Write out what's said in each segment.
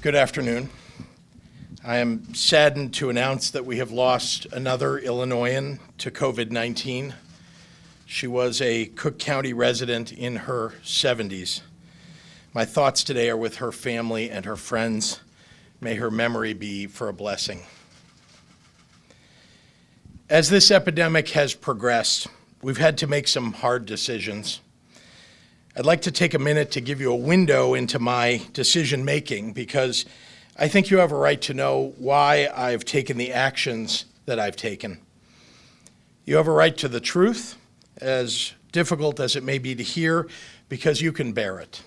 Good afternoon. I am saddened to announce that we have lost another Illinoisan to COVID-19. She was a Cook County resident in her 70s. My thoughts today are with her family and her friends. May her memory be for a blessing. As this epidemic has progressed, we've had to make some hard decisions. I'd like to take a minute to give you a window into my decision-making because I think you have a right to know why I've taken the actions that I've taken. You have a right to the truth, as difficult as it may be to hear, because you can bear it.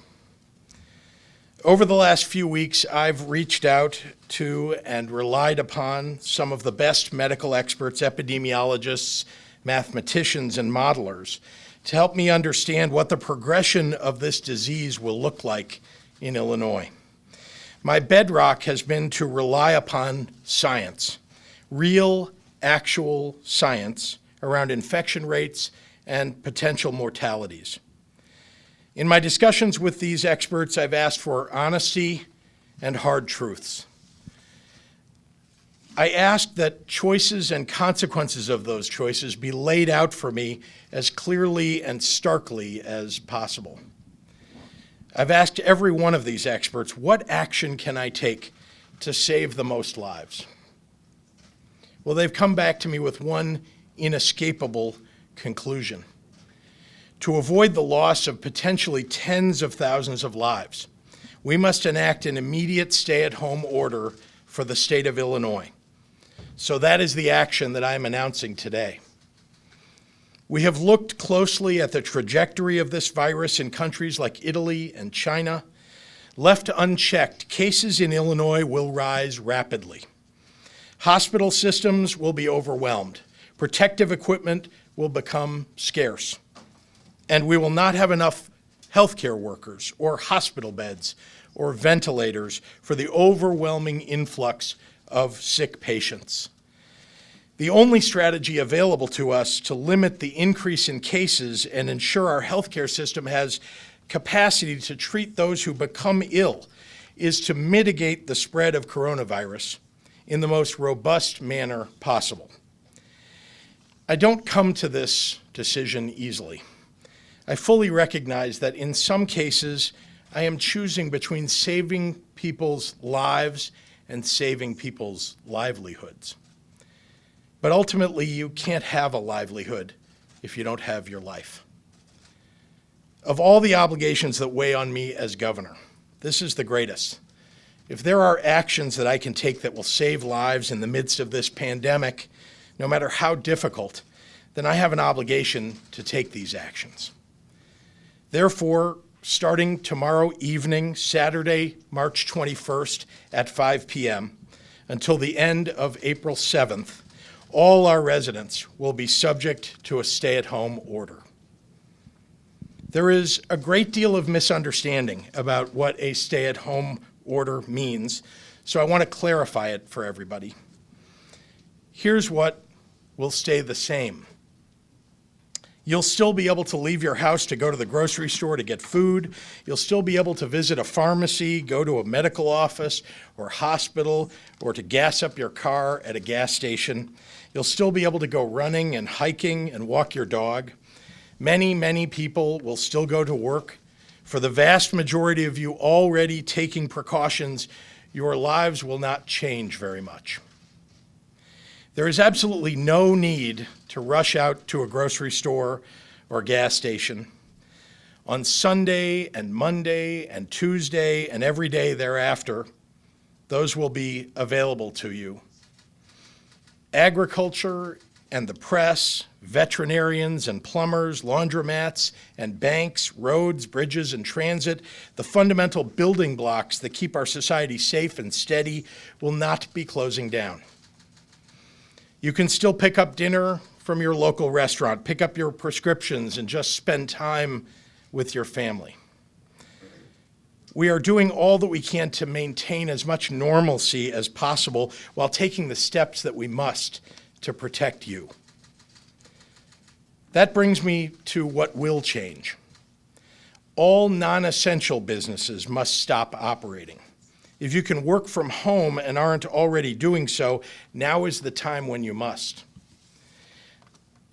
Over the last few weeks, I've reached out to and relied upon some of the best medical experts, epidemiologists, mathematicians, and modelers to help me understand what the progression of this disease will look like in Illinois. My bedrock has been to rely upon science, real, actual science around infection rates and potential mortalities. In my discussions with these experts, I've asked for honesty and hard truths. I asked that choices and consequences of those choices be laid out for me as clearly and starkly as possible. I've asked every one of these experts, what action can I take to save the most lives? Well, they've come back to me with one inescapable conclusion. To avoid the loss of potentially tens of thousands of lives, we must enact an immediate stay-at-home order for the state of Illinois. So that is the action that I'm announcing today. We have looked closely at the trajectory of this virus in countries like Italy and China. Left unchecked, cases in Illinois will rise rapidly. Hospital systems will be overwhelmed. Protective equipment will become scarce. And we will not have enough healthcare workers or hospital beds or ventilators for the overwhelming influx of sick patients. The only strategy available to us to limit the increase in cases and ensure our healthcare system has capacity to treat those who become ill is to mitigate the spread of coronavirus in the most robust manner possible. I don't come to this decision easily. I fully recognize that in some cases, I am choosing between saving people's lives and saving people's livelihoods. But ultimately, you can't have a livelihood if you don't have your life. Of all the obligations that weigh on me as governor, this is the greatest. If there are actions that I can take that will save lives in the midst of this pandemic, no matter how difficult, then I have an obligation to take these actions. Therefore, starting tomorrow evening, Saturday, March 21st at 5 p.m., until the end of April 7th, all our residents will be subject to a stay-at-home order. There is a great deal of misunderstanding about what a stay-at-home order means, so I want to clarify it for everybody. Here's what will stay the same. You'll still be able to leave your house to go to the grocery store to get food. You'll still be able to visit a pharmacy, go to a medical office or hospital, or to gas up your car at a gas station. You'll still be able to go running and hiking and walk your dog. Many, many people will still go to work. For the vast majority of you already taking precautions, your lives will not change very much. There is absolutely no need to rush out to a grocery store or gas station. On Sunday and Monday and Tuesday and every day thereafter, those will be available to you. Agriculture and the press, veterinarians and plumbers, laundromats and banks, roads, bridges, and transit, the fundamental building blocks that keep our society safe and steady, will not be closing down. You can still pick up dinner from your local restaurant, pick up your prescriptions, and just spend time with your family. We are doing all that we can to maintain as much normalcy as possible while taking the steps that we must to protect you. That brings me to what will change. All non-essential businesses must stop operating. If you can work from home and aren't already doing so, now is the time when you must.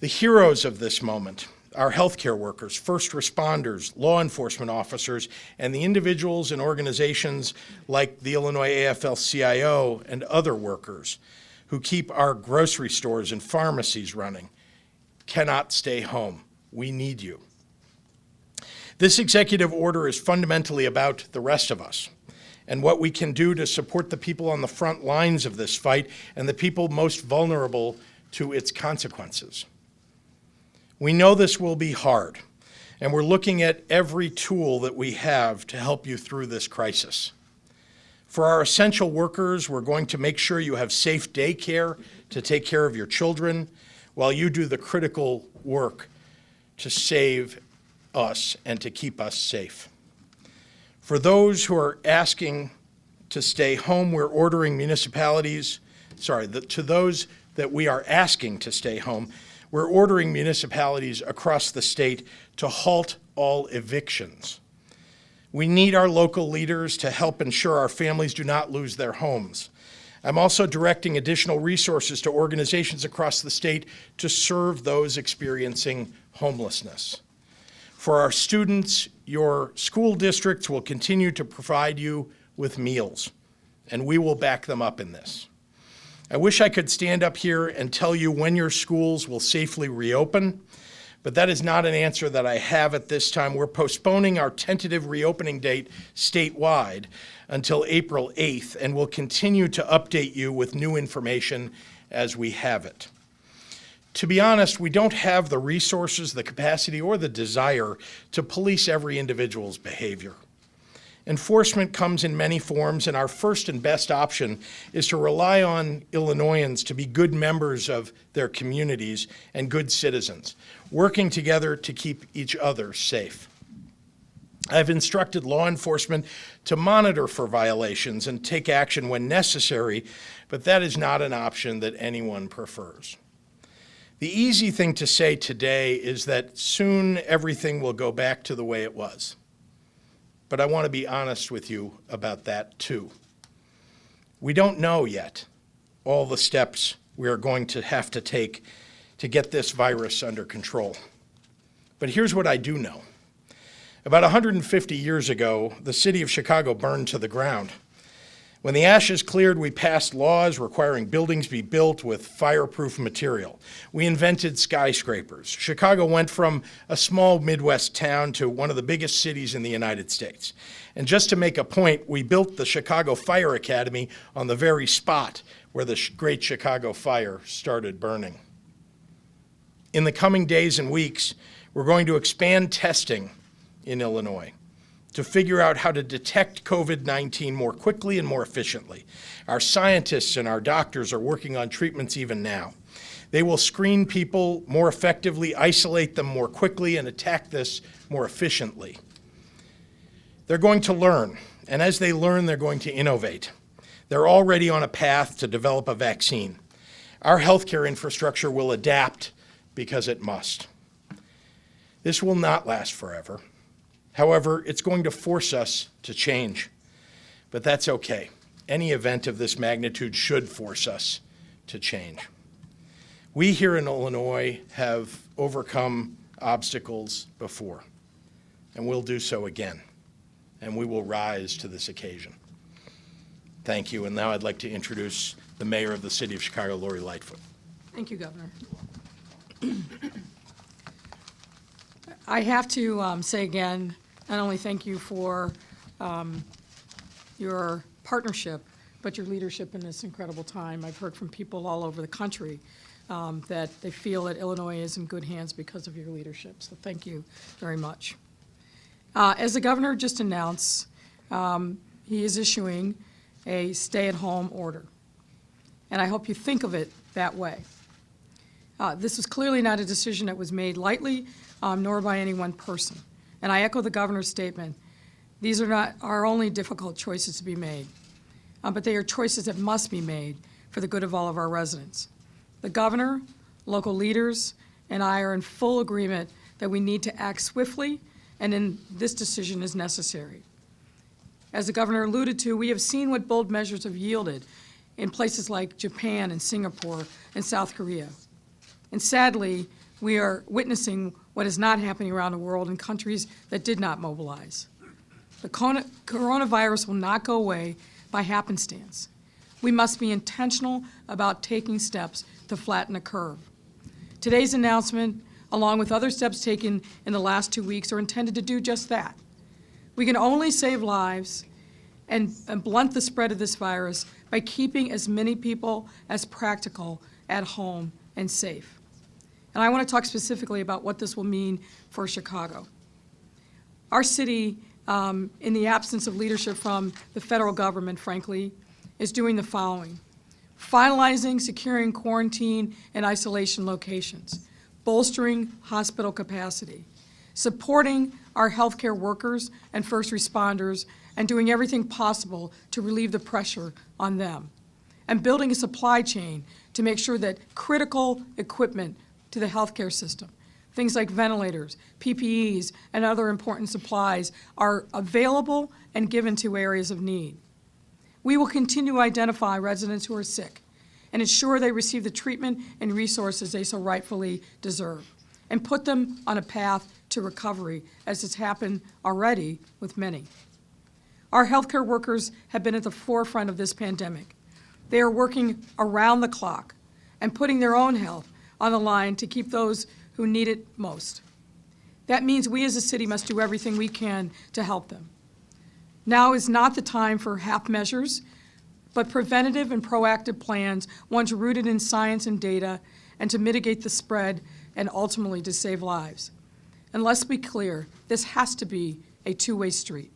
The heroes of this moment are healthcare workers, first responders, law enforcement officers, and the individuals and organizations like the Illinois AFL-CIO and other workers who keep our grocery stores and pharmacies running. Cannot stay home. We need you. This executive order is fundamentally about the rest of us and what we can do to support the people on the front lines of this fight and the people most vulnerable to its consequences. We know this will be hard, and we're looking at every tool that we have to help you through this crisis. For our essential workers, we're going to make sure you have safe daycare to take care of your children while you do the critical work to save us and to keep us safe. For those who are asking to stay home, we're ordering municipalities, to those that we are asking to stay home, we're ordering municipalities across the state to halt all evictions. We need our local leaders to help ensure our families do not lose their homes. I'm also directing additional resources to organizations across the state to serve those experiencing homelessness. For our students, your school districts will continue to provide you with meals, and we will back them up in this. I wish I could stand up here and tell you when your schools will safely reopen, but that is not an answer that I have at this time. We're postponing our tentative reopening date statewide until April 8th, and we'll continue to update you with new information as we have it. To be honest, we don't have the resources, the capacity, or the desire to police every individual's behavior. Enforcement comes in many forms, and our first and best option is to rely on Illinoisans to be good members of their communities and good citizens, working together to keep each other safe. I've instructed law enforcement to monitor for violations and take action when necessary, but that is not an option that anyone prefers. The easy thing to say today is that soon everything will go back to the way it was. But I want to be honest with you about that too. We don't know yet all the steps we are going to have to take to get this virus under control. But here's what I do know. About 150 years ago, the city of Chicago burned to the ground. When the ashes cleared, we passed laws requiring buildings be built with fireproof material. We invented skyscrapers. Chicago went from a small Midwest town to one of the biggest cities in the United States. And just to make a point, we built the Chicago Fire Academy on the very spot where the Great Chicago Fire started burning. In the coming days and weeks, we're going to expand testing in Illinois to figure out how to detect COVID-19 more quickly and more efficiently. Our scientists and our doctors are working on treatments even now. They will screen people more effectively, isolate them more quickly, and attack this more efficiently. They're going to learn, and as they learn, they're going to innovate. They're already on a path to develop a vaccine. Our healthcare infrastructure will adapt because it must. This will not last forever. However, it's going to force us to change, but that's okay. Any event of this magnitude should force us to change. We here in Illinois have overcome obstacles before, and we'll do so again, and we will rise to this occasion. Thank you, and now I'd like to introduce the mayor of the city of Chicago, Lori Lightfoot. Thank you, Governor. I have to say again, not only thank you for your partnership, but your leadership in this incredible time. I've heard from people all over the country that they feel that Illinois is in good hands because of your leadership. So thank you very much. As the governor just announced, he is issuing a stay-at-home order. And I hope you think of it that way. This was clearly not a decision that was made lightly, nor by any one person. And I echo the governor's statement. These are not our only difficult choices to be made, but they are choices that must be made for the good of all of our residents. The governor, local leaders, and I are in full agreement that we need to act swiftly, and then this decision is necessary. As the governor alluded to, we have seen what bold measures have yielded in places like Japan and Singapore and South Korea. And sadly, we are witnessing what is not happening around the world in countries that did not mobilize. The coronavirus will not go away by happenstance. We must be intentional about taking steps to flatten the curve. Today's announcement, along with other steps taken in the last 2 weeks, are intended to do just that. We can only save lives and blunt the spread of this virus by keeping as many people as practical at home and safe. And I want to talk specifically about what this will mean for Chicago. Our city, in the absence of leadership from the federal government, frankly, is doing the following: finalizing, securing quarantine and isolation locations, bolstering hospital capacity, supporting our healthcare workers and first responders, and doing everything possible to relieve the pressure on them, and building a supply chain to make sure that critical equipment to the healthcare system, things like ventilators, PPEs, and other important supplies, are available and given to areas of need. We will continue to identify residents who are sick and ensure they receive the treatment and resources they so rightfully deserve, and put them on a path to recovery, as has happened already with many. Our healthcare workers have been at the forefront of this pandemic. They are working around the clock and putting their own health on the line to keep those who need it most. That means we as a city must do everything we can to help them. Now is not the time for half measures, but preventative and proactive plans, ones rooted in science and data, and to mitigate the spread and ultimately to save lives. And let's be clear, this has to be a two-way street.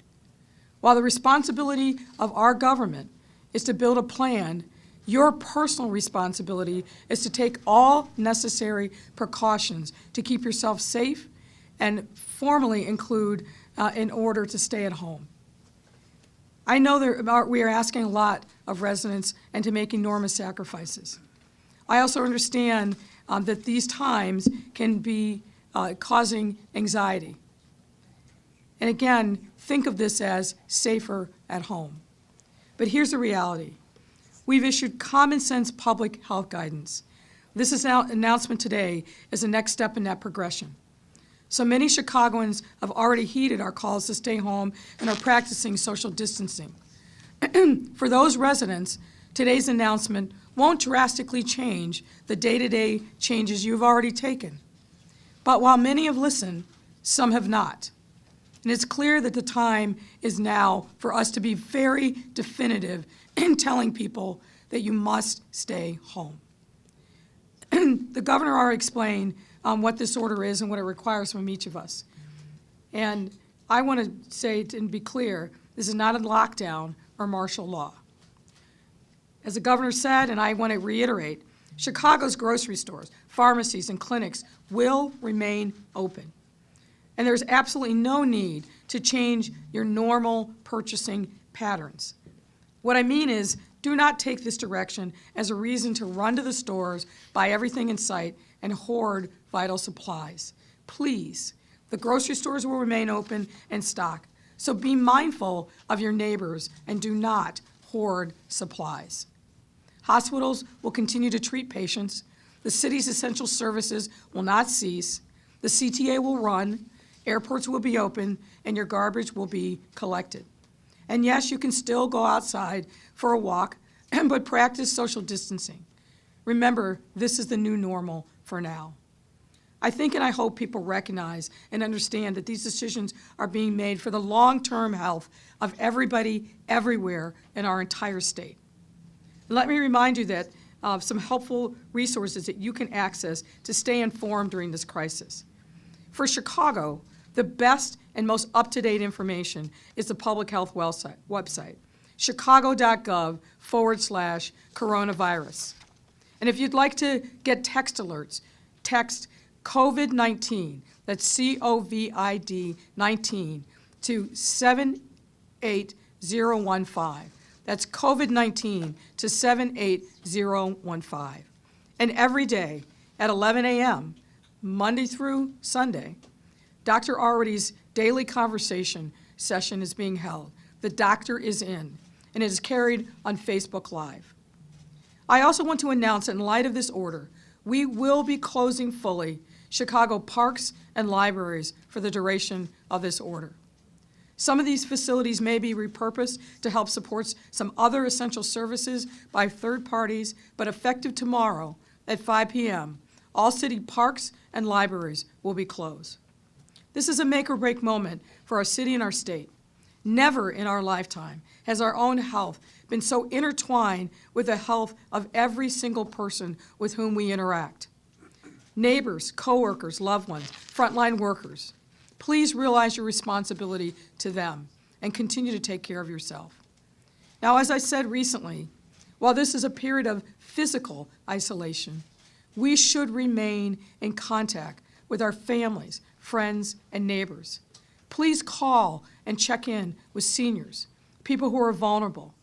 While the responsibility of our government is to build a plan, your personal responsibility is to take all necessary precautions to keep yourself safe, and formally include in order to stay at home. I know we are asking a lot of residents and to make enormous sacrifices. I also understand that these times can be causing anxiety. And again, think of this as safer at home. But here's the reality. We've issued common sense public health guidance. This announcement today is the next step in that progression. So many Chicagoans have already heeded our calls to stay home and are practicing social distancing. For those residents, today's announcement won't drastically change the day-to-day changes you've already taken. But while many have listened, some have not. And it's clear that the time is now for us to be very definitive in telling people that you must stay home. The governor already explained what this order is and what it requires from each of us. And I want to say and be clear, this is not a lockdown or martial law. As the governor said, and I want to reiterate, Chicago's grocery stores, pharmacies, and clinics will remain open. And there's absolutely no need to change your normal purchasing patterns. What I mean is, do not take this direction as a reason to run to the stores, buy everything in sight, and hoard vital supplies. Please, the grocery stores will remain open and stock, so be mindful of your neighbors and do not hoard supplies. Hospitals will continue to treat patients. The city's essential services will not cease. The CTA will run. Airports will be open, and your garbage will be collected. And yes, you can still go outside for a walk, but practice social distancing. Remember, this is the new normal for now. I think and I hope people recognize and understand that these decisions are being made for the long-term health of everybody, everywhere in our entire state. Let me remind you that of some helpful resources that you can access to stay informed during this crisis. For Chicago, the best and most up-to-date information is the public health website, chicago.gov/coronavirus. And if you'd like to get text alerts, text COVID-19, that's COVID 19, to 78015. That's COVID-19 to 78015. And every day at 11 a.m., Monday through Sunday, Dr. Already's daily conversation session is being held. "The Doctor is In," and it is carried on Facebook Live. I also want to announce that in light of this order, we will be closing fully Chicago parks and libraries for the duration of this order. Some of these facilities may be repurposed to help support some other essential services by third parties, but effective tomorrow at 5 p.m., all city parks and libraries will be closed. This is a make or break moment for our city and our state. Never in our lifetime has our own health been so intertwined with the health of every single person with whom we interact. Neighbors, coworkers, loved ones, frontline workers, please realize your responsibility to them and continue to take care of yourself. Now, as I said recently, while this is a period of physical isolation, we should remain in contact with our families, friends, and neighbors. Please call and check in with seniors, people who are vulnerable.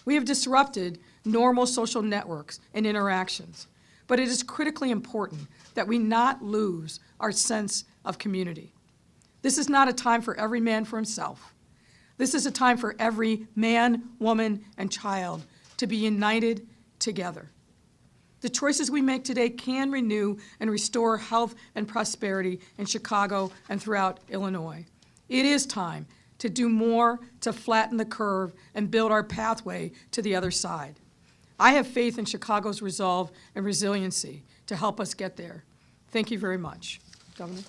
We have disrupted normal social networks and interactions, but it is critically important that we not lose our sense of community. This is not a time for every man for himself. This is a time for every man, woman, and child to be united together. The choices we make today can renew and restore health and prosperity in Chicago and throughout Illinois. It is time to do more to flatten the curve and build our pathway to the other side. I have faith in Chicago's resolve and resiliency to help us get there. Thank you very much. Governor?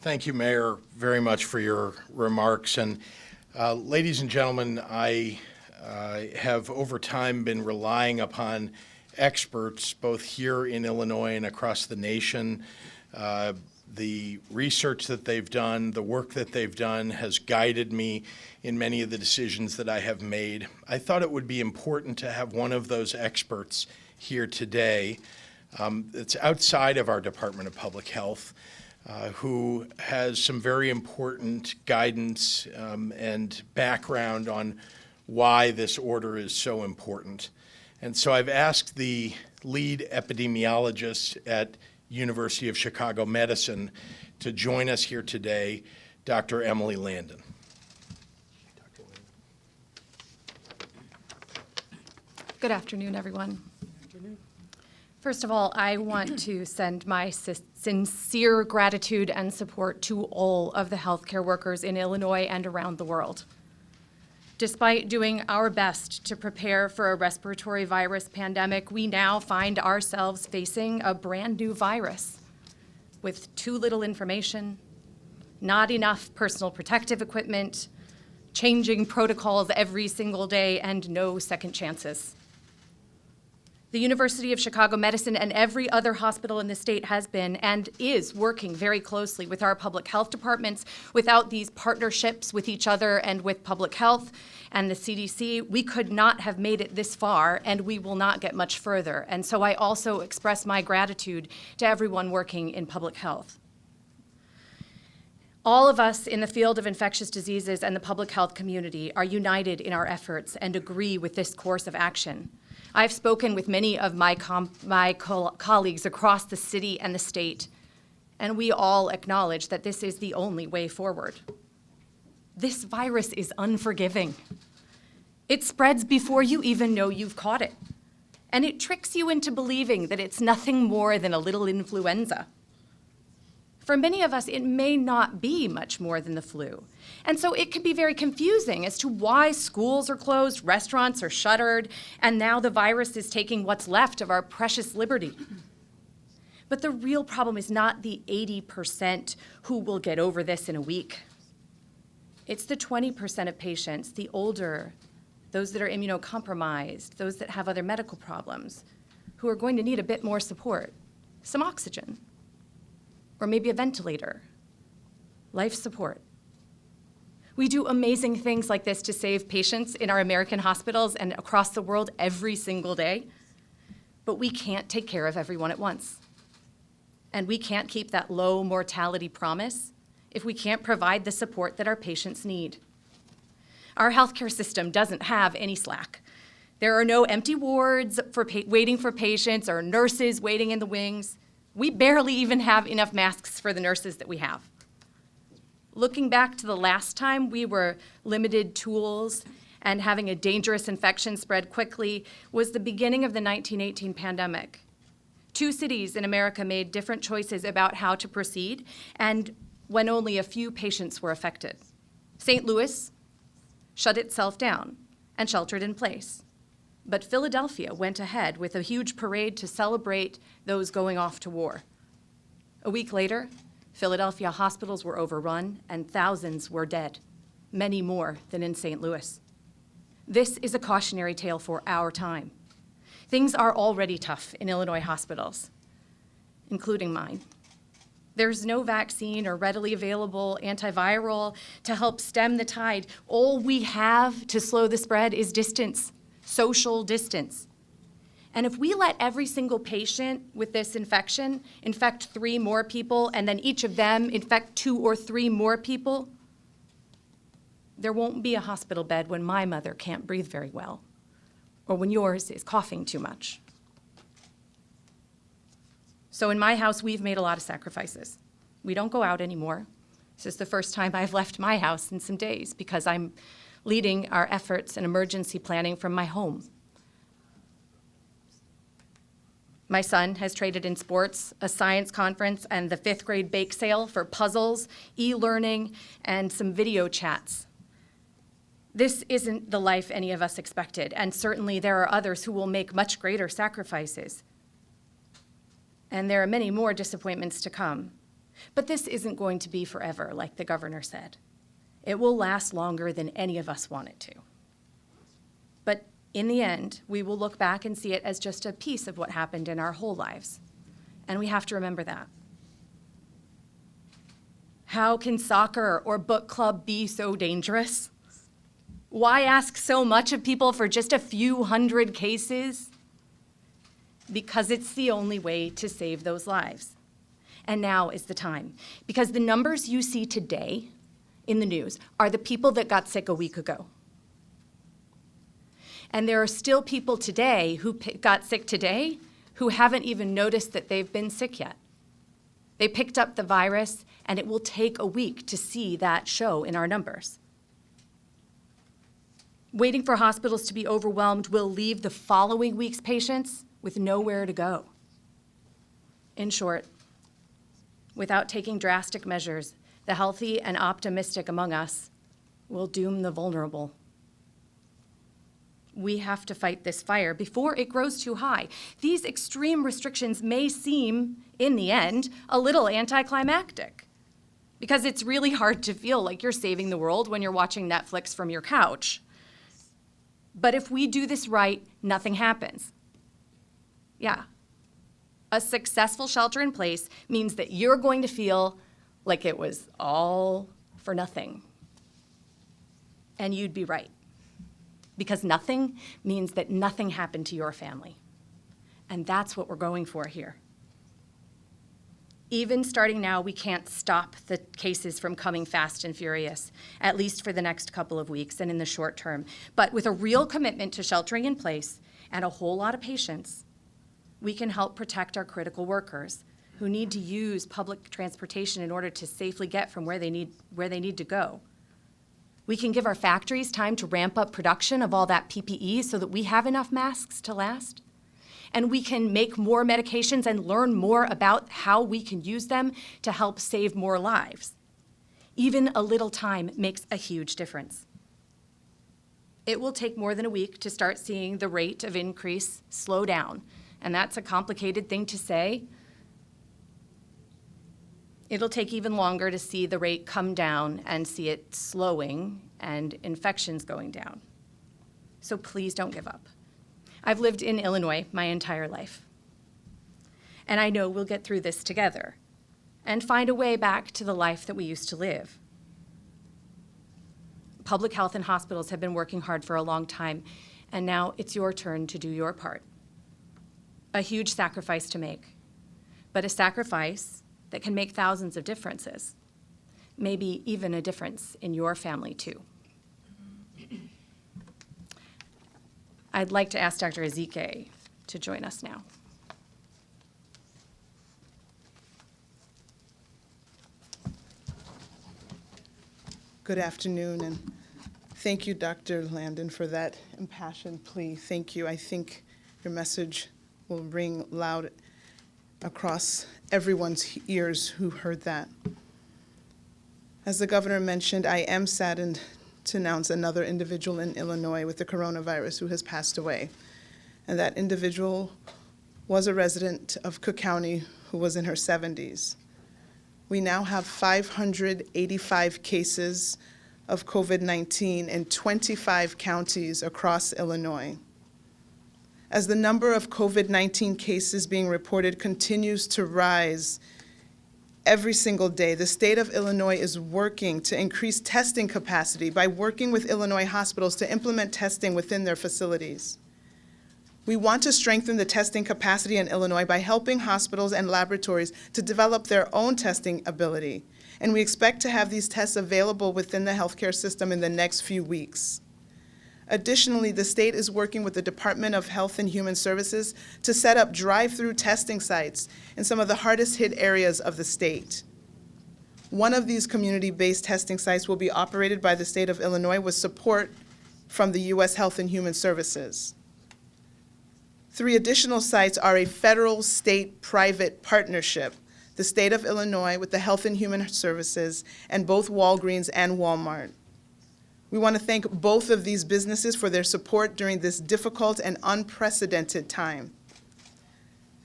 Thank you, Mayor, very much for your remarks. And ladies and gentlemen, I have over time been relying upon experts both here in Illinois and across the nation. The research that they've done, the work that they've done has guided me in many of the decisions that I have made. I thought it would be important to have one of those experts here today that's outside of our Department of Public Health, who has some very important guidance and background on why this order is so important. And so I've asked the lead epidemiologist at University of Chicago Medicine to join us here today, Dr. Emily Landon. Good afternoon, everyone. First of all, I want to send my sincere gratitude and support to all of the healthcare workers in Illinois and around the world. Despite doing our best to prepare for a respiratory virus pandemic, we now find ourselves facing a brand new virus with too little information, not enough personal protective equipment, changing protocols every single day, and no second chances. The University of Chicago Medicine and every other hospital in the state has been and is working very closely with our public health departments. Without these partnerships with each other and with public health and the CDC, we could not have made it this far, and we will not get much further. And so I also express my gratitude to everyone working in public health. All of us in the field of infectious diseases and the public health community are united in our efforts and agree with this course of action. I've spoken with many of my colleagues across the city and the state, and we all acknowledge that this is the only way forward. This virus is unforgiving. It spreads before you even know you've caught it, and it tricks you into believing that it's nothing more than a little influenza. For many of us, it may not be much more than the flu. And so it can be very confusing as to why schools are closed, restaurants are shuttered, and now the virus is taking what's left of our precious liberty. But the real problem is not the 80% who will get over this in a week. It's the 20% of patients, the older, those that are immunocompromised, those that have other medical problems, who are going to need a bit more support, some oxygen, or maybe a ventilator, life support. We do amazing things like this to save patients in our American hospitals and across the world every single day, but we can't take care of everyone at once. And we can't keep that low mortality promise if we can't provide the support that our patients need. Our healthcare system doesn't have any slack. There are no empty wards waiting for patients or nurses waiting in the wings. We barely even have enough masks for the nurses that we have. Looking back to the last time we were limited tools and having a dangerous infection spread quickly was the beginning of the 1918 pandemic. 2 cities in America made different choices about how to proceed, and when only a few patients were affected. St. Louis shut itself down and sheltered in place. But Philadelphia went ahead with a huge parade to celebrate those going off to war. A week later, Philadelphia hospitals were overrun and thousands were dead, many more than in St. Louis. This is a cautionary tale for our time. Things are already tough in Illinois hospitals, including mine. There's no vaccine or readily available antiviral to help stem the tide. All we have to slow the spread is distance, social distance. And if we let every single patient with this infection infect 3 more people, and then each of them infect 2 or 3 more people, there won't be a hospital bed when my mother can't breathe very well, or when yours is coughing too much. So in my house, we've made a lot of sacrifices. We don't go out anymore. This is the first time I've left my house in some days because I'm leading our efforts and emergency planning from my home. My son has traded in sports, a science conference, and the 5th grade bake sale for puzzles, e-learning, and some video chats. This isn't the life any of us expected, and certainly there are others who will make much greater sacrifices. And there are many more disappointments to come. But this isn't going to be forever, like the governor said. It will last longer than any of us want it to. But in the end, we will look back and see it as just a piece of what happened in our whole lives. And we have to remember that. How can soccer or book club be so dangerous? Why ask so much of people for just a few hundred cases? Because it's the only way to save those lives. And now is the time. Because the numbers you see today in the news are the people that got sick a week ago. And there are still people today who got sick today who haven't even noticed that they've been sick yet. They picked up the virus, and it will take a week to see that show in our numbers. Waiting for hospitals to be overwhelmed will leave the following week's patients with nowhere to go. In short, without taking drastic measures, the healthy and optimistic among us will doom the vulnerable. We have to fight this fire before it grows too high. These extreme restrictions may seem, in the end, a little anticlimactic, because it's really hard to feel like you're saving the world when you're watching Netflix from your couch. But if we do this right, nothing happens. Yeah. A successful shelter in place means that you're going to feel like it was all for nothing. And you'd be right. Because nothing means that nothing happened to your family. And that's what we're going for here. Even starting now, we can't stop the cases from coming fast and furious, at least for the next couple of weeks and in the short term. But with a real commitment to sheltering in place and a whole lot of patience, we can help protect our critical workers who need to use public transportation in order to safely get from where they need to go. We can give our factories time to ramp up production of all that PPE so that we have enough masks to last. And we can make more medications and learn more about how we can use them to help save more lives. Even a little time makes a huge difference. It will take more than a week to start seeing the rate of increase slow down. And that's a complicated thing to say. It'll take even longer to see the rate come down and see it slowing and infections going down. So please don't give up. I've lived in Illinois my entire life. And I know we'll get through this together and find a way back to the life that we used to live. Public health and hospitals have been working hard for a long time, and now it's your turn to do your part. A huge sacrifice to make, but a sacrifice that can make thousands of differences, maybe even a difference in your family too. I'd like to ask Dr. Ezike to join us now. Good afternoon, and thank you, Dr. Landon, for that impassioned plea. Thank you. I think your message will ring loud across everyone's ears who heard that. As the governor mentioned, I am saddened to announce another individual in Illinois with the coronavirus who has passed away. And that individual was a resident of Cook County who was in her 70s. We now have 585 cases of COVID-19 in 25 counties across Illinois. As the number of COVID-19 cases being reported continues to rise every single day, the state of Illinois is working to increase testing capacity by working with Illinois hospitals to implement testing within their facilities. We want to strengthen the testing capacity in Illinois by helping hospitals and laboratories to develop their own testing ability, and we expect to have these tests available within the healthcare system in the next few weeks. Additionally, the state is working with the Department of Health and Human Services to set up drive-through testing sites in some of the hardest hit areas of the state. One of these community-based testing sites will be operated by the state of Illinois with support from the U.S. Health and Human Services. 3 additional sites are a federal-state-private partnership, the state of Illinois with the Health and Human Services, and both Walgreens and Walmart. We want to thank both of these businesses for their support during this difficult and unprecedented time.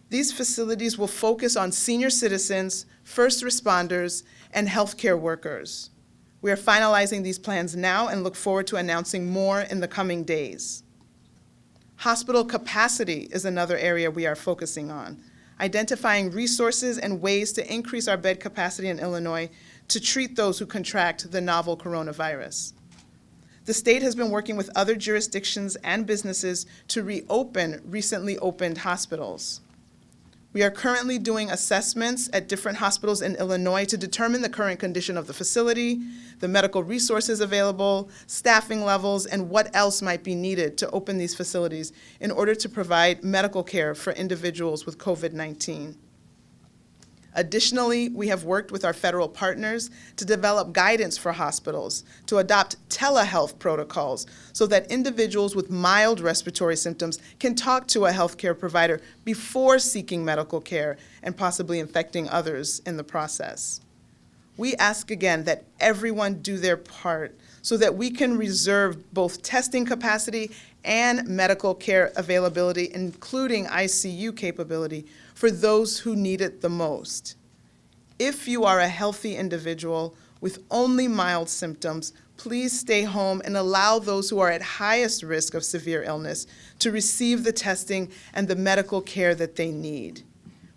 These facilities will focus on senior citizens, first responders, and healthcare workers. We are finalizing these plans now and look forward to announcing more in the coming days. Hospital capacity is another area we are focusing on, identifying resources and ways to increase our bed capacity in Illinois to treat those who contract the novel coronavirus. The state has been working with other jurisdictions and businesses to reopen recently opened hospitals. We are currently doing assessments at different hospitals in Illinois to determine the current condition of the facility, the medical resources available, staffing levels, and what else might be needed to open these facilities in order to provide medical care for individuals with COVID-19. Additionally, we have worked with our federal partners to develop guidance for hospitals to adopt telehealth protocols so that individuals with mild respiratory symptoms can talk to a healthcare provider before seeking medical care and possibly infecting others in the process. We ask again that everyone do their part so that we can reserve both testing capacity and medical care availability, including ICU capability, for those who need it the most. If you are a healthy individual with only mild symptoms, please stay home and allow those who are at highest risk of severe illness to receive the testing and the medical care that they need.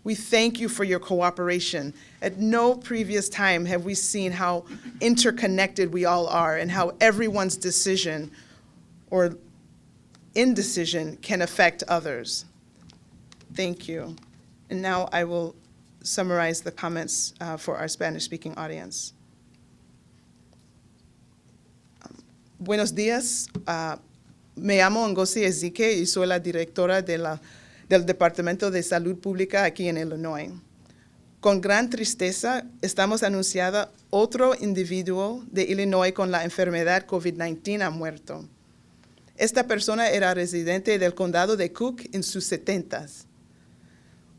We thank you for your cooperation. At no previous time have we seen how interconnected we all are and how everyone's decision or indecision can affect others. Thank you. And now I will summarize the comments for our Spanish-speaking audience. Buenos días. Me llamo Ngozi Ezike y soy la directora del Departamento de Salud Pública aquí en Illinois. Con gran tristeza estamos anunciando otro individuo de Illinois con la enfermedad COVID-19 ha muerto. Esta persona era residente del condado de Cook en sus 70s.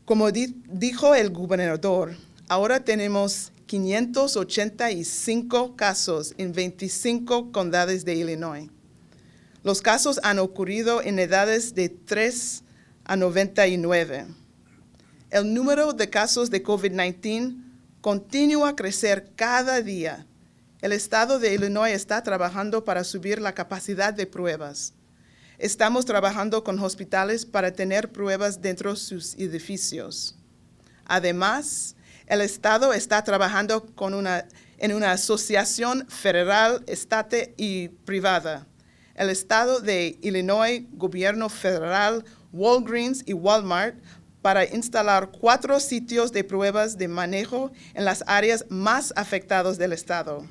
Como dijo el gobernador, ahora tenemos 585 casos en 25 condados de Illinois. Los casos han ocurrido en edades de 3 a 99. El número de casos de COVID-19 continúa a crecer cada día. El estado de Illinois está trabajando para subir la capacidad de pruebas. Estamos trabajando con hospitales para tener pruebas dentro de sus edificios. Además, el estado está trabajando en una asociación federal, estatal y privada. El estado de Illinois, gobierno federal, Walgreens y Walmart para instalar 4 sitios de pruebas de manejo en las áreas más afectadas del estado.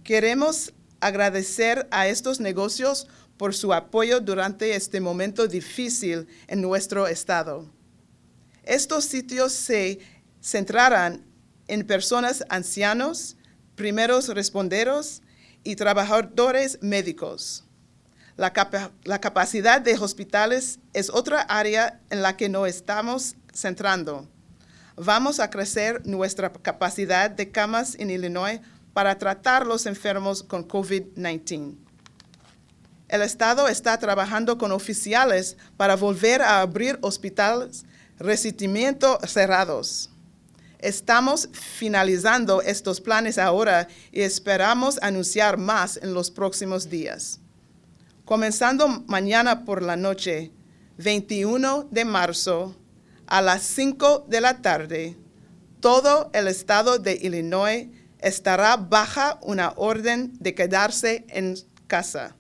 Queremos agradecer a estos negocios por su apoyo durante este momento difícil en nuestro estado. Estos sitios se centrarán en personas ancianos, primeros responderos y trabajadores médicos. La capacidad de hospitales es otra área en la que nos estamos centrando. Vamos a crecer nuestra capacidad de camas en Illinois para tratar los enfermos con COVID-19. El Estado está trabajando con oficiales para volver a abrir hospitales recientemente cerrados. Estamos finalizando estos planes ahora y esperamos anunciar más en los próximos días. Comenzando mañana por la noche, 21 de marzo, a las 5 de la tarde, todo el estado de Illinois estará bajo una orden de quedarse en casa.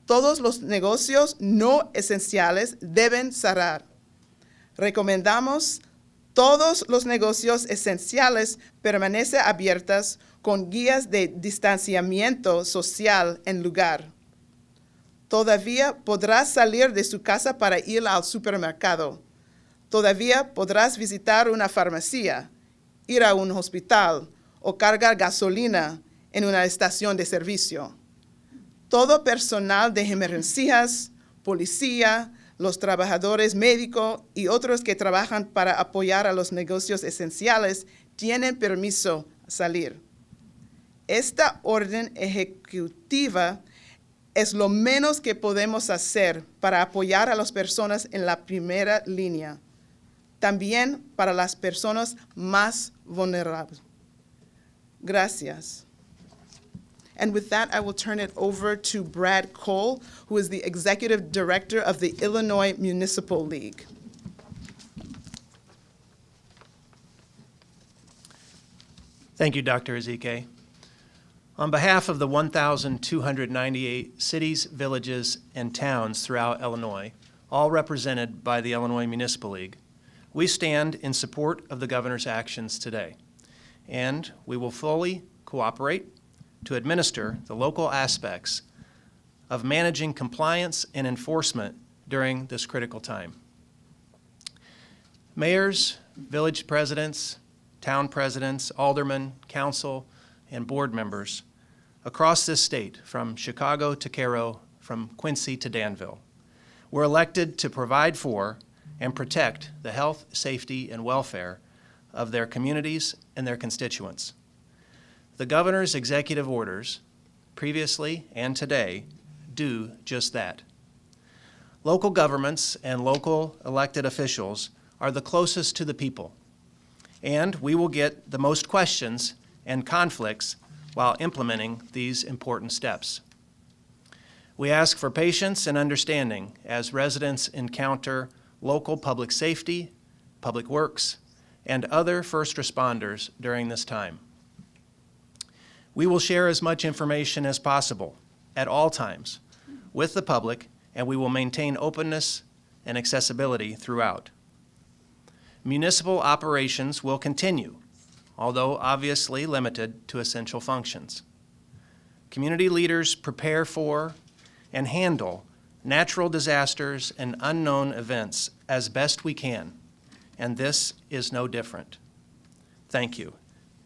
Todos los negocios no esenciales deben cerrar. Recomendamos todos los negocios esenciales permanecen abiertos con guías de distanciamiento social en lugar. Todavía podrás salir de su casa para ir al supermercado. Todavía podrás visitar una farmacia, ir a un hospital o cargar gasolina en una estación de servicio. Todo personal de emergencias, policía, los trabajadores médicos y otros que trabajan para apoyar a los negocios esenciales tienen permiso a salir. Esta orden ejecutiva es lo menos que podemos hacer para apoyar a las personas en la primera línea, también para las personas más vulnerables. Gracias. And with that, I will turn it over to Brad Cole, who is the Executive Director of the Illinois Municipal League. Thank you, Dr. Ezike. On behalf of the 1,298 cities, villages, and towns throughout Illinois, all represented by the Illinois Municipal League, we stand in support of the governor's actions today, and we will fully cooperate to administer the local aspects of managing compliance and enforcement during this critical time. Mayors, village presidents, town presidents, aldermen, council, and board members across this state, from Chicago to Cairo, from Quincy to Danville, were elected to provide for and protect the health, safety, and welfare of their communities and their constituents. The governor's executive orders, previously and today, do just that. Local governments and local elected officials are the closest to the people, and we will get the most questions and conflicts while implementing these important steps. We ask for patience and understanding as residents encounter local public safety, public works, and other first responders during this time. We will share as much information as possible at all times with the public, and we will maintain openness and accessibility throughout. Municipal operations will continue, although obviously limited to essential functions. Community leaders prepare for and handle natural disasters and unknown events as best we can, and this is no different. Thank you.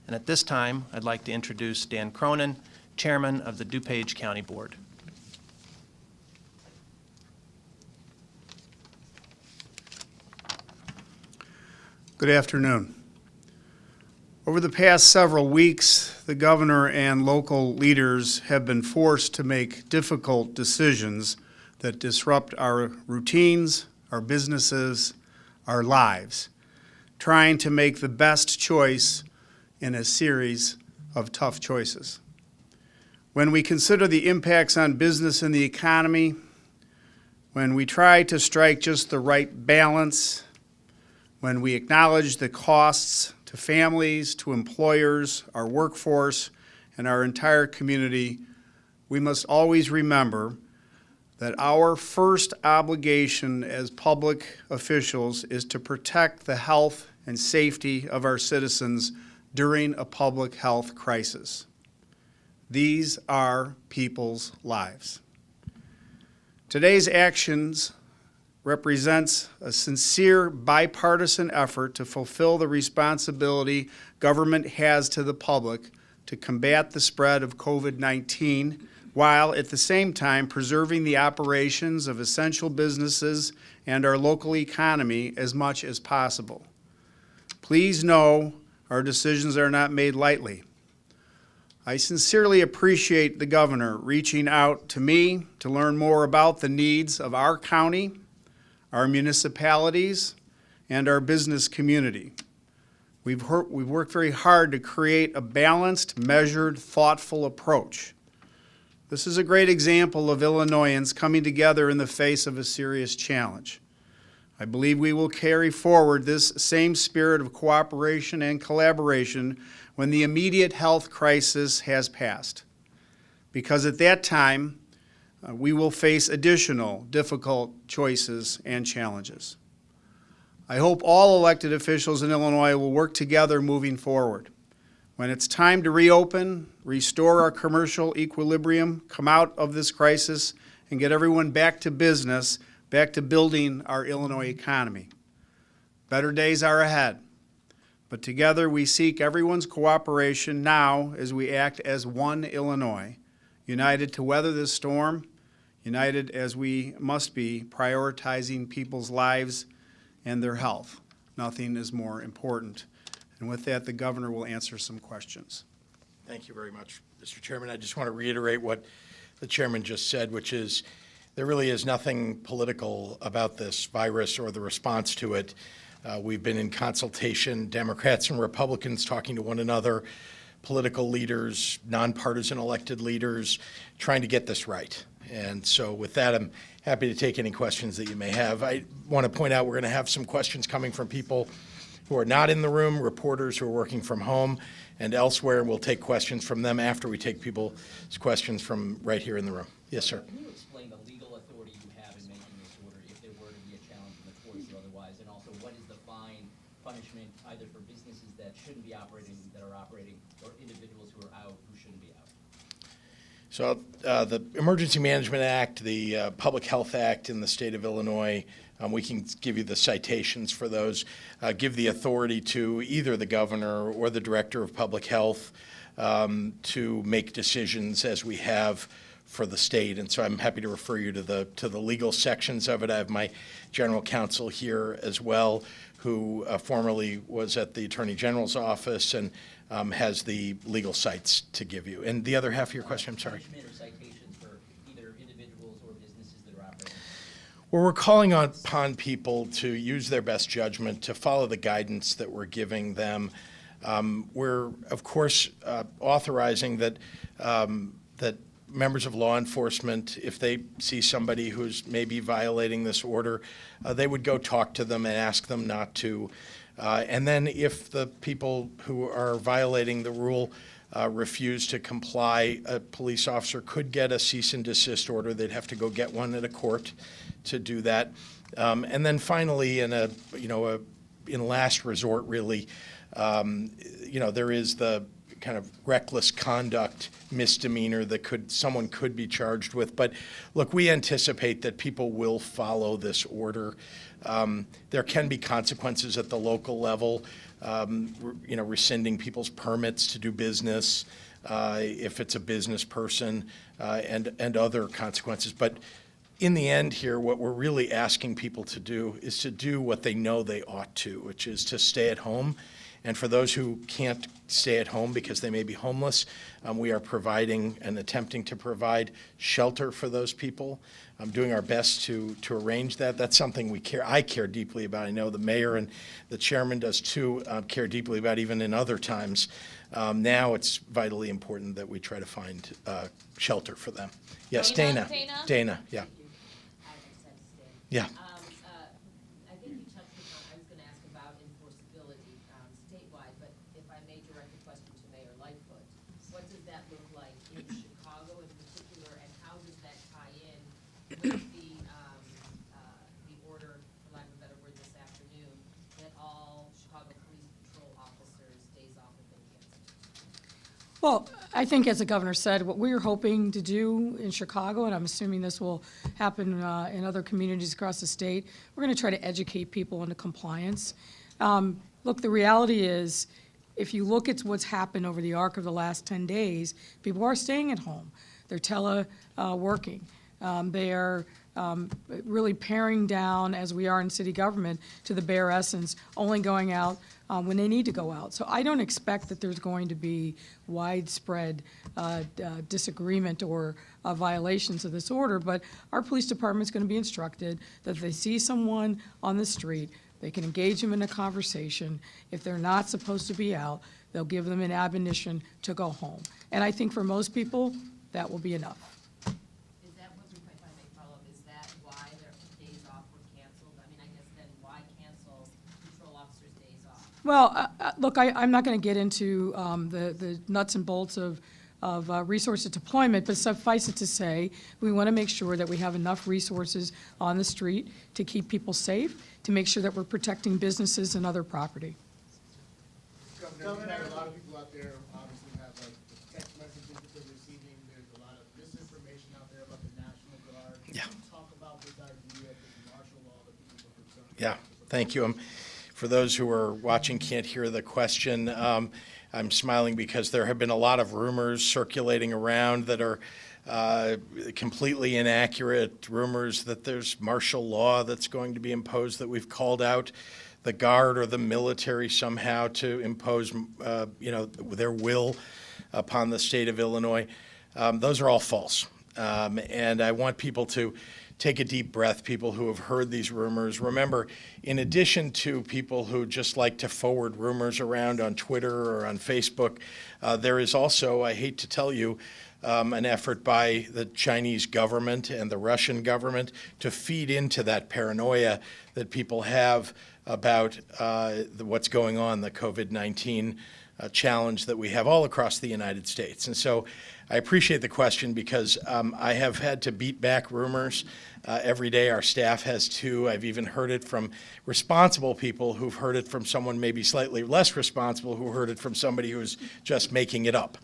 And at this time, I'd like to introduce Dan Cronin, Chairman of the DuPage County Board. Good afternoon. Over the past several weeks, the governor and local leaders have been forced to make difficult decisions that disrupt our routines, our businesses, our lives, trying to make the best choice in a series of tough choices. When we consider the impacts on business and the economy, when we try to strike just the right balance, when we acknowledge the costs to families, to employers, our workforce, and our entire community, we must always remember that our first obligation as public officials is to protect the health and safety of our citizens during a public health crisis. These are people's lives. Today's actions represents a sincere bipartisan effort to fulfill the responsibility government has to the public to combat the spread of COVID-19 while at the same time preserving the operations of essential businesses and our local economy as much as possible. Please know our decisions are not made lightly. I sincerely appreciate the governor reaching out to me to learn more about the needs of our county, our municipalities, and our business community. We've worked very hard to create a balanced, measured, thoughtful approach. This is a great example of Illinoisans coming together in the face of a serious challenge. I believe we will carry forward this same spirit of cooperation and collaboration when the immediate health crisis has passed, because at that time, we will face additional difficult choices and challenges. I hope all elected officials in Illinois will work together moving forward. When it's time to reopen, restore our commercial equilibrium, come out of this crisis, and get everyone back to business, back to building our Illinois economy. Better days are ahead, but together we seek everyone's cooperation now as we act as one Illinois, united to weather this storm, united as we must be, prioritizing people's lives and their health. Nothing is more important. And with that, the governor will answer some questions. Thank you very much, Mr. Chairman. I just want to reiterate what the chairman just said, which is there really is nothing political about this virus or the response to it. We've been in consultation, Democrats and Republicans talking to one another, political leaders, nonpartisan elected leaders, trying to get this right. And so with that, I'm happy to take any questions that you may have. I want to point out we're going to have some questions coming from people who are not in the room, reporters who are working from home and elsewhere. We'll take questions from them after we take people's questions from right here in the room. Yes, sir. Can you explain the legal authority you have in making this order if there were to be a challenge in the courts or otherwise? And also, what is the fine punishment either for businesses that shouldn't be operating, that are operating, or individuals who are out who shouldn't be out? So the Emergency Management Act, the Public Health Act in the state of Illinois, we can give you the citations for those, give the authority to either the governor or the director of public health to make decisions as we have for the state. And so I'm happy to refer you to the legal sections of it. I have my general counsel here as well, who formerly was at the Attorney General's office and has the legal cites to give you. And the other half of your question, I'm sorry. Punishment or citations for either individuals or businesses that are operating? Well, we're calling upon people to use their best judgment, to follow the guidance that we're giving them. We're, of course, authorizing that members of law enforcement, if they see somebody who's maybe violating this order, they would go talk to them and ask them not to. And then if the people who are violating the rule refuse to comply, a police officer could get a cease and desist order. They'd have to go get one at a court to do that. And then finally, in last resort, really, there is the kind of reckless conduct misdemeanor that someone could be charged with. But look, we anticipate that people will follow this order. There can be consequences at the local level, rescinding people's permits to do business if it's a business person, and other consequences. But in the end here, what we're really asking people to do is to do what they know they ought to, which is to stay at home. And for those who can't stay at home because they may be homeless, we are providing and attempting to provide shelter for those people. I'm doing our best to arrange that. That's something I care deeply about. I know the mayor and the chairman does too, care deeply about, even in other times. Now it's vitally important that we try to find shelter for them. Yes, Dana. Dana, yeah. Yeah. I think you touched upon, I was going to ask about enforceability statewide, but if I may direct a question to Mayor Lightfoot, what does that look like in Chicago in particular, and how does that tie in with the order, for lack of a better word, this afternoon, that all Chicago Police Patrol officers days off have been canceled? Well, I think, as the governor said, what we're hoping to do in Chicago, and I'm assuming this will happen in other communities across the state, we're going to try to educate people into compliance. Look, the reality is, if you look at what's happened over the arc of the last 10 days, people are staying at home. They're teleworking. They are really paring down, as we are in city government, to the bare essence, only going out when they need to go out. So I don't expect that there's going to be widespread disagreement or violations of this order, but our police department's going to be instructed that if they see someone on the street, they can engage them in a conversation. If they're not supposed to be out, they'll give them an admonition to go home. And I think for most people, that will be enough. Is that what, if I may follow up, is that why their days off were canceled? I mean, I guess then why cancel patrol officers' days off? Well, look, I'm not going to get into the nuts and bolts of resources deployment, but suffice it to say, we want to make sure that we have enough resources on the street to keep people safe, to make sure that we're protecting businesses and other property. Governor, a lot of people out there obviously have like text messages that they're receiving. There's a lot of misinformation out there about the National Guard. Can you talk about this idea of this martial law that people are concerned about? Yeah, thank you. For those who are watching, can't hear the question, I'm smiling because there have been a lot of rumors circulating around that are completely inaccurate, rumors that there's martial law that's going to be imposed, that we've called out the Guard or the military somehow to impose, their will upon the state of Illinois. Those are all false. And I want people to take a deep breath, people who have heard these rumors. Remember, in addition to people who just like to forward rumors around on Twitter or on Facebook, there is also, I hate to tell you, an effort by the Chinese government and the Russian government to feed into that paranoia that people have about what's going on, the COVID-19 challenge that we have all across the United States. And so I appreciate the question because I have had to beat back rumors every day. Our staff has too. I've even heard it from responsible people who've heard it from someone maybe slightly less responsible who heard it from somebody who's just making it up.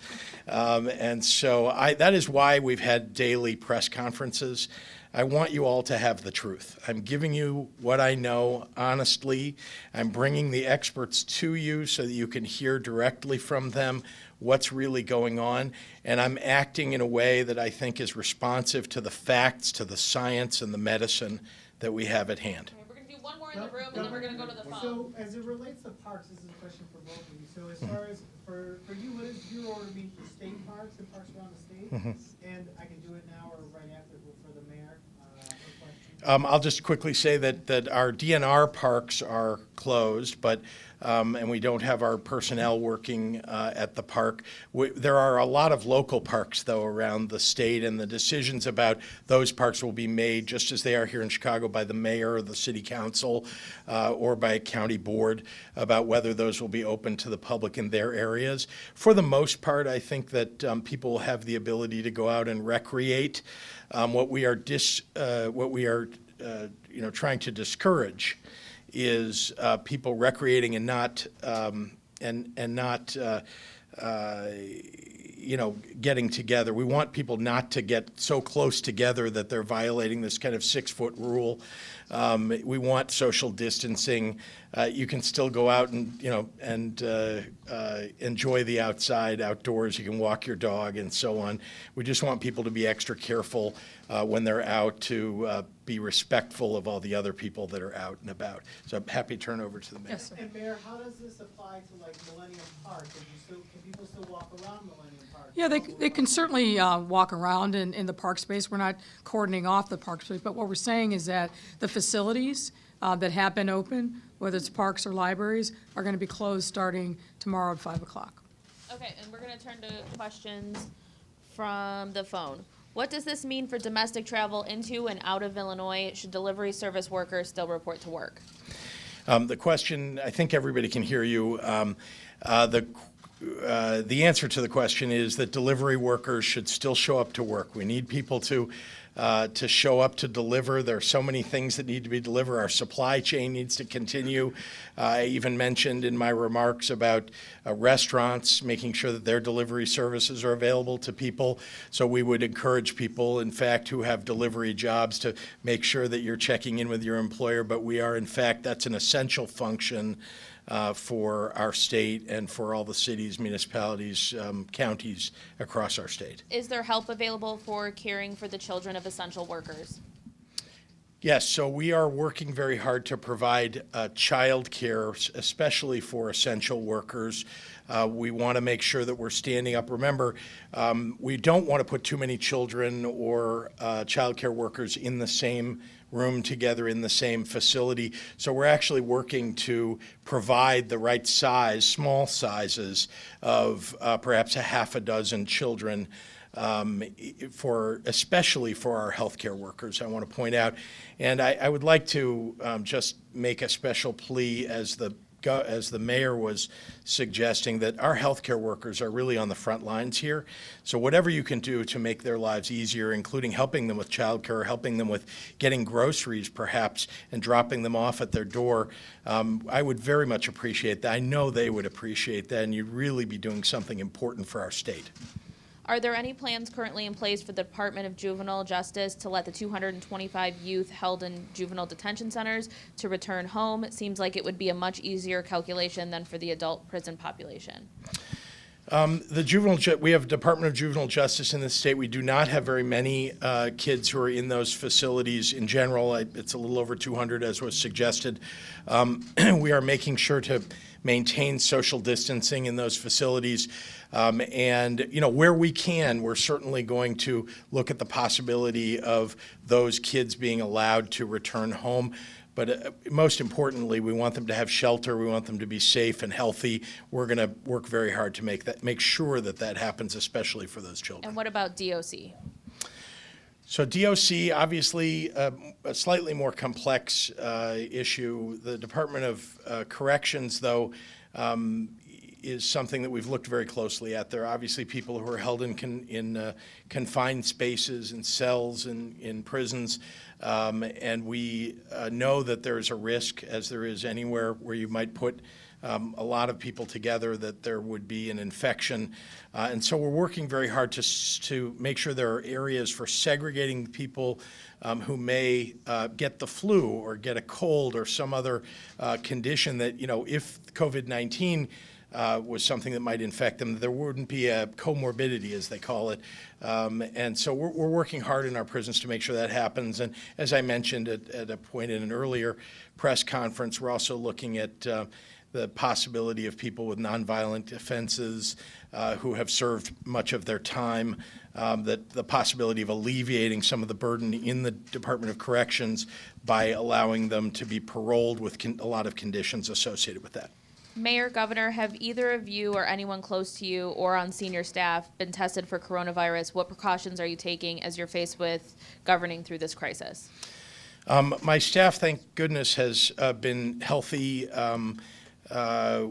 And so that is why we've had daily press conferences. I want you all to have the truth. I'm giving you what I know honestly. I'm bringing the experts to you so that you can hear directly from them what's really going on. And I'm acting in a way that I think is responsive to the facts, to the science and the medicine that we have at hand. Okay, we're gonna do one more in the room, and then we're gonna go to the phone. So as it relates to parks, this is a question for both of you. So as far as, for you, what is your order meet for state parks and parks around the state? And I can do it now or right after for the mayor, her question. I'll just quickly say that our DNR parks are closed, but and we don't have our personnel working at the park. There are a lot of local parks, though, around the state, and the decisions about those parks will be made, just as they are here in Chicago, by the mayor or the city council or by a county board about whether those will be open to the public in their areas. For the most part, I think that people will have the ability to go out and recreate. What we are trying to discourage is people recreating and not getting together. We want people not to get so close together that they're violating this kind of 6-foot rule. We want social distancing. You can still go out and enjoy the outdoors. You can walk your dog and so on. We just want people to be extra careful when they're out, to be respectful of all the other people that are out and about. So I'm happy to turn over to the mayor. Yes, sir. And Mayor, how does this apply to like Millennium Park? Can people still walk around Millennium Park? Yeah, they can certainly walk around in the park space. We're not cordoning off the park space, but what we're saying is that the facilities that have been open, whether it's parks or libraries, are going to be closed starting tomorrow at 5 o'clock. Okay, and we're gonna turn to questions from the phone. What does this mean for domestic travel into and out of Illinois? Should delivery service workers still report to work? The question, I think everybody can hear you. The answer to the question is that delivery workers should still show up to work. We need people to show up to deliver. There are so many things that need to be delivered. Our supply chain needs to continue. I even mentioned in my remarks about restaurants, making sure that their delivery services are available to people. So we would encourage people, in fact, who have delivery jobs to make sure that you're checking in with your employer. But we are, in fact, that's an essential function for our state and for all the cities, municipalities, counties across our state. Is there help available for caring for the children of essential workers? Yes, so we are working very hard to provide child care, especially for essential workers. We want to make sure that we're standing up. Remember, we don't want to put too many children or child care workers in the same room together in the same facility. So we're actually working to provide the right size, small sizes of perhaps a half a dozen children especially for our healthcare workers, I want to point out. And I would like to just make a special plea as the mayor was suggesting, that our healthcare workers are really on the front lines here. So whatever you can do to make their lives easier, including helping them with childcare, helping them with getting groceries perhaps, and dropping them off at their door, I would very much appreciate that. I know they would appreciate that, and you'd really be doing something important for our state. Are there any plans currently in place for the Department of Juvenile Justice to let the 225 youth held in juvenile detention centers to return home? It seems like it would be a much easier calculation than for the adult prison population. We have a Department of Juvenile Justice in the state. We do not have very many kids who are in those facilities in general. It's a little over 200, as was suggested. We are making sure to maintain social distancing in those facilities. And, where we can, we're certainly going to look at the possibility of those kids being allowed to return home. But most importantly, we want them to have shelter. We want them to be safe and healthy. We're going to work very hard to make sure that happens, especially for those children. And what about DOC? So DOC, obviously, a slightly more complex issue. The Department of Corrections, though, is something that we've looked very closely at. There are obviously people who are held in confined spaces, in cells, in prisons, and we know that there is a risk, as there is anywhere where you might put a lot of people together, that there would be an infection. And so we're working very hard to make sure there are areas for segregating people who may get the flu or get a cold or some other condition that, if COVID-19 was something that might infect them, there wouldn't be a comorbidity, as they call it. And so we're working hard in our prisons to make sure that happens. And as I mentioned at a point in an earlier press conference, we're also looking at the possibility of people with nonviolent offenses who have served much of their time, that the possibility of alleviating some of the burden in the Department of Corrections by allowing them to be paroled with a lot of conditions associated with that. Mayor, Governor, have either of you or anyone close to you or on senior staff been tested for coronavirus? What precautions are you taking as you're faced with governing through this crisis? My staff, thank goodness, has been healthy.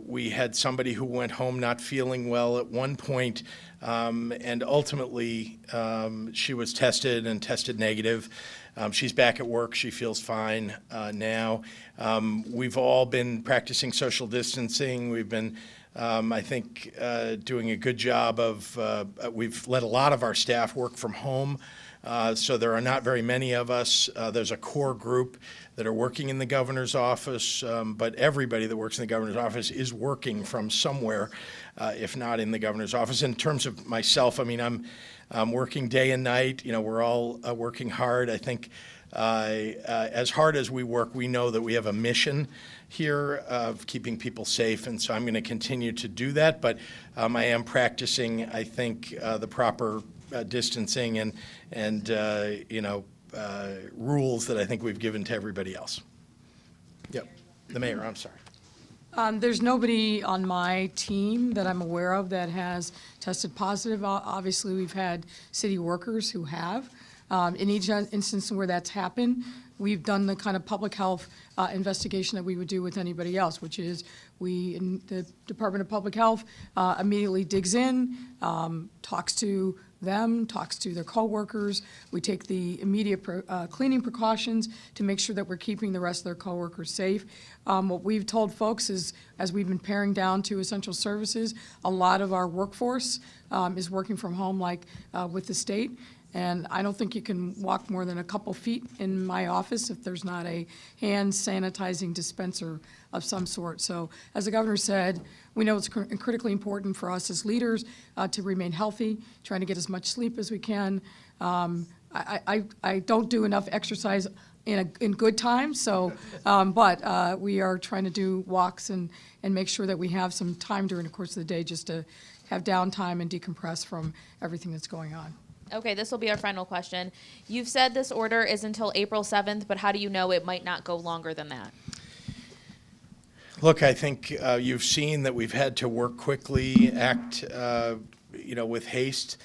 We had somebody who went home not feeling well at one point, and ultimately she was tested and tested negative. She's back at work. She feels fine now. We've all been practicing social distancing. We've been, I think, doing a good job of, we've let a lot of our staff work from home. So there are not very many of us. There's a core group that are working in the governor's office, but everybody that works in the governor's office is working from somewhere, if not in the governor's office. In terms of myself, I mean, I'm working day and night. We're all working hard. I think as hard as we work, we know that we have a mission here of keeping people safe, and so I'm going to continue to do that. But I am practicing, I think, the proper distancing and rules that I think we've given to everybody else. Yep, the mayor. I'm sorry. There's nobody on my team that I'm aware of that has tested positive. Obviously, we've had city workers who have. In each instance where that's happened, we've done the kind of public health investigation that we would do with anybody else, which is in the Department of Public Health immediately digs in, talks to them, talks to their coworkers. We take the immediate cleaning precautions to make sure that we're keeping the rest of their coworkers safe. What we've told folks is, as we've been paring down to essential services, a lot of our workforce is working from home, like with the state. And I don't think you can walk more than a couple feet in my office if there's not a hand sanitizing dispenser of some sort. So, as the governor said, we know it's critically important for us as leaders to remain healthy, trying to get as much sleep as we can. I don't do enough exercise in good times, so, but we are trying to do walks and make sure that we have some time during the course of the day just to have downtime and decompress from everything that's going on. Okay, this will be our final question. You've said this order is until April 7th, but how do you know it might not go longer than that? Look, I think you've seen that we've had to work quickly, act, with haste,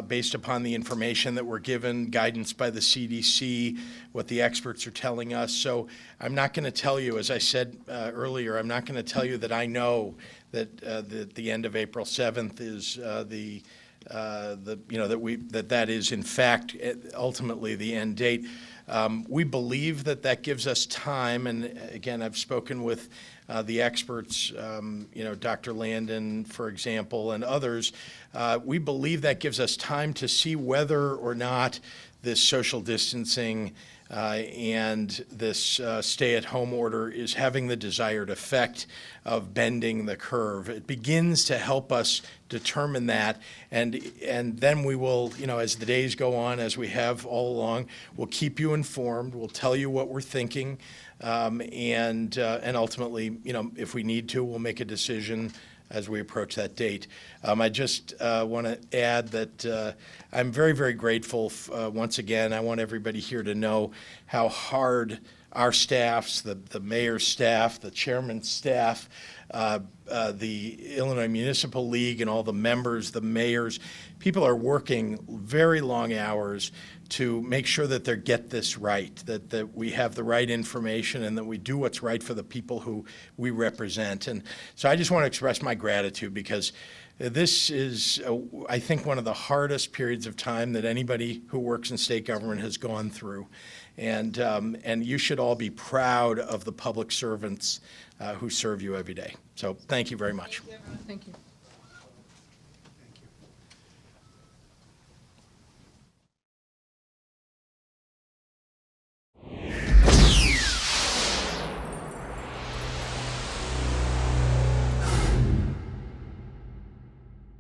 based upon the information that we're given, guidance by the CDC, what the experts are telling us. So I'm not going to tell you, as I said earlier, I'm not going to tell you that I know that the end of April 7th is that is in fact ultimately the end date. We believe that gives us time, and again, I've spoken with the experts, Dr. Landon, for example, and others. We believe that gives us time to see whether or not this social distancing and this stay-at-home order is having the desired effect of bending the curve. It begins to help us determine that, and then we will, as the days go on, as we have all along, we'll keep you informed. We'll tell you what we're thinking, and ultimately, if we need to, we'll make a decision as we approach that date. I just want to add that I'm very, very grateful. Once again, I want everybody here to know how hard our staffs, the mayor's staff, the chairman's staff, the Illinois Municipal League and all the members, the mayors, people are working very long hours to make sure that they get this right, that we have the right information and that we do what's right for the people who we represent. And so I just want to express my gratitude because this is, I think, one of the hardest periods of time that anybody who works in state government has gone through. And you should all be proud of the public servants who serve you every day. So thank you very much. Thank you.